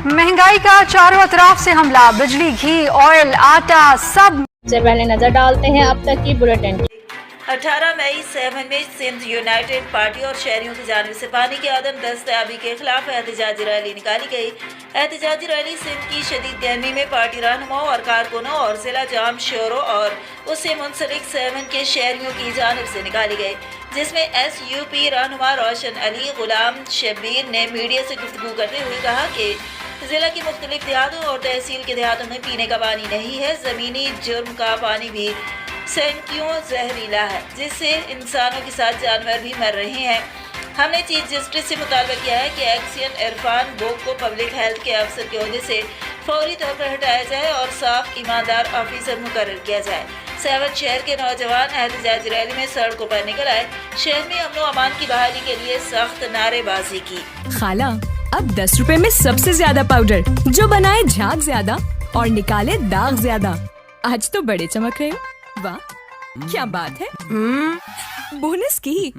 महंगाई का चारों अतराफ से हमला, बिजली, घी, ऑयल, आटा सब से पहले नजर डालते हैं अब तक की बुलेटिन। 18 मई 7 में सिंध यूनाइटेड पार्टी और शहरियों की जानिब से पानी की आदम दस्तयाबी के खिलाफ एहतजाजी रैली निकाली गई। एहतजाजी रैली सिंध की शदीद गर्मी में पार्टी रहनुमाओं और कारकुनों और जिला जाम शोरों और उससे मुंसलिक 7 के शहरियों की जानिब से निकाली गई, जिसमें SUP रहनुमा रोशन अली गुलाम शब्बीर ने मीडिया से गुफ्तगू करते हुए कहा कि जिला की मुख्तलिफ देहातों और तहसील के देहातों में पीने का पानी नहीं है। ज़मीनी जुर्म का पानी भी सैकड़ों जहरीला है, जिससे इंसानों के साथ जानवर भी मर रहे हैं। हमने चीफ जस्टिस से मुतालबा किया है कि एक्सियन इरफान बोग को पब्लिक हेल्थ के अफसर के ओहदे से फौरी तौर पर हटाया जाए और साफ ईमानदार ऑफिसर मुकर्रर किया जाए। 7 शहर के नौजवान एहतजाजी रैली में सड़कों पर निकल आए, शहर में अमन व अमान की बहाली के लिए सख्त नारेबाजी की। खाला, अब 10 रुपए में सबसे ज्यादा पाउडर जो बनाए झाग ज्यादा और निकाले दाग ज्यादा। आज तो बड़े चमक रहे हो। वाह, क्या बात है। बोनस की